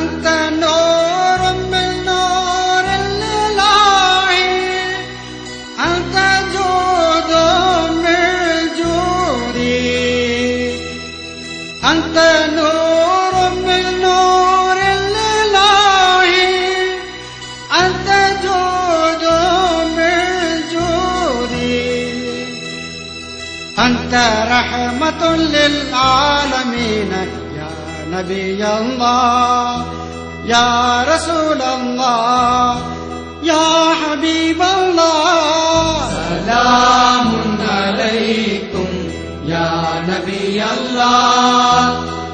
أنت نور من نور الله أنت جود من جودي أنت نور من نور الله أنت جود من جودي أنت رحمة للعالمين يا نبي الله يا رسول الله يا حبيب الله سلام عليكم يا نبي الله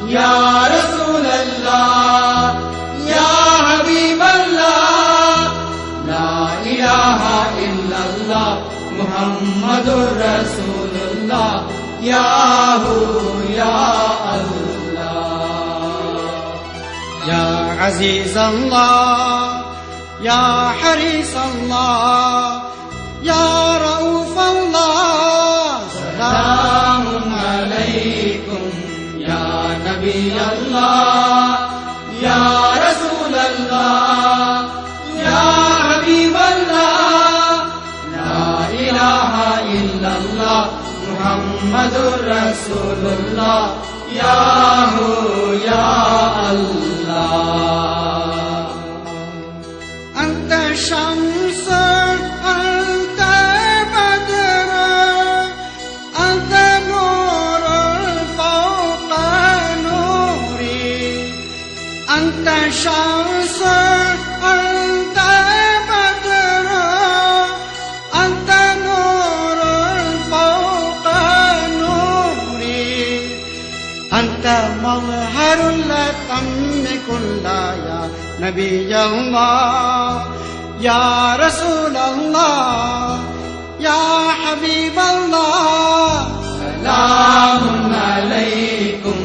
يا رسول الله يا حبيب الله لا إله إلا الله محمد رسول الله يا هو يا الله يا عزيز الله يا حريص الله يا رؤوف الله سلام عليكم يا نبي الله يا رسول الله يا حبيب الله لا إله إلا الله محمد رسول الله يا هو يا الله أنت شمس أنت بدر أنت نور فوق نوري أنت شمس أنت بدر أنت نور فوق نوري أنت مظهر لتم كلا يا نبي الله يا رسول الله يا حبيب الله سلام عليكم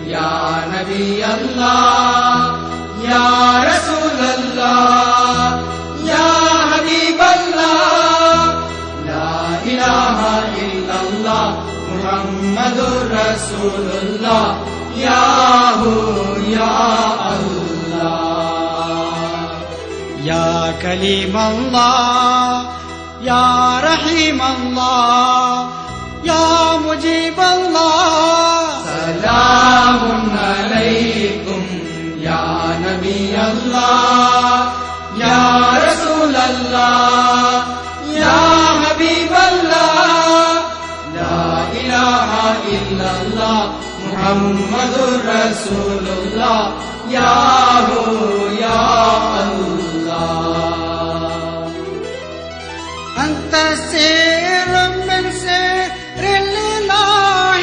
يا نبي الله يا رسول الله يا حبيب الله لا إله إلا الله محمد رسول الله يا هو يا الله يا كليم الله يا رحيم الله يا مجيب الله سلام عليكم يا نبي الله يا رسول الله يا حبيب الله لا إله إلا الله محمد رسول الله يا هو يا الله أنت سر من سر الله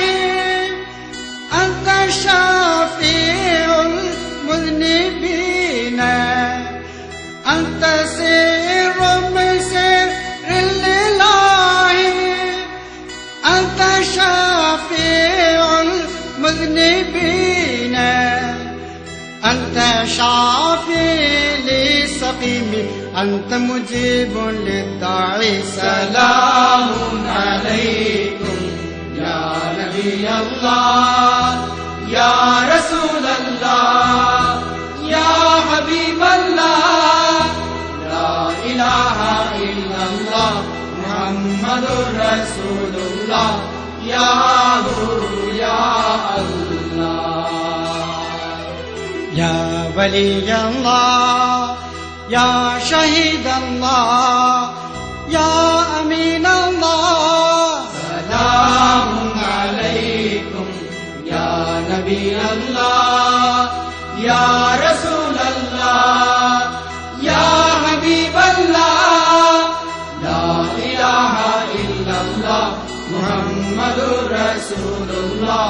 أنت شافع المذنبين أنت سر من سر الله أنت شافع المذنبين أنت شافي للسقيم أنت مجيب للداعي سلام عليكم يا نبي الله يا رسول الله يا حبيب الله لا إله إلا الله محمد رسول الله يا هو يا الله يا ولي الله يا شهيد الله يا أمين الله سلام عليكم يا نبي الله يا رسول الله يا حبيب الله لا إله إلا الله محمد رسول الله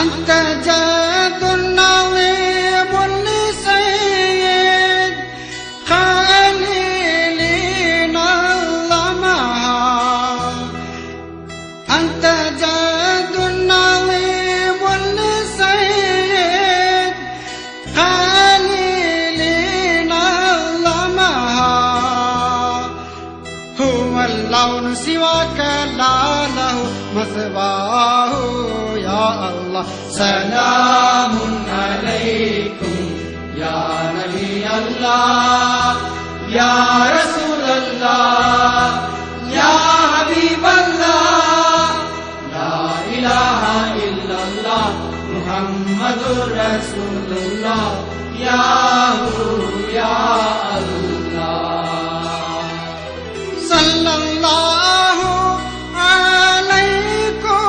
أنت جاد النظيم لسيد خليل نظمها، أنت جاد النظيم لسيد خليل نظمها، هو اللون سواك لا له مثواه يا الله. سلام عليكم يا نبي الله يا رسول الله يا حبيب الله، لا إله إلا الله محمد رسول الله، يا هو يا الله. صلى الله عليكم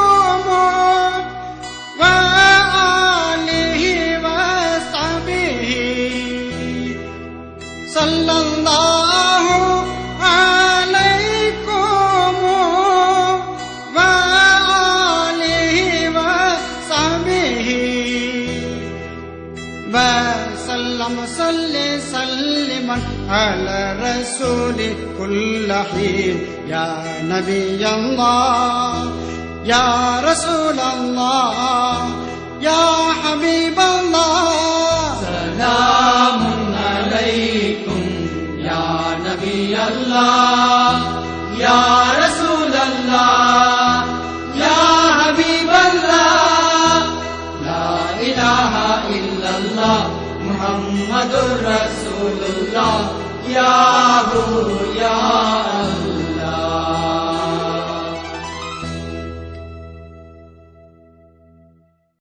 وآله وصحبه، صلى الله عليكم وآله وصحبه وسلم. صل سلما على رسول كل حين يا نبي الله يا رسول الله يا حبيب الله. سلام عليكم يا نبي الله يا رسول الله يا حبيب الله، لا إله إلا الله محمد رسول الله، يا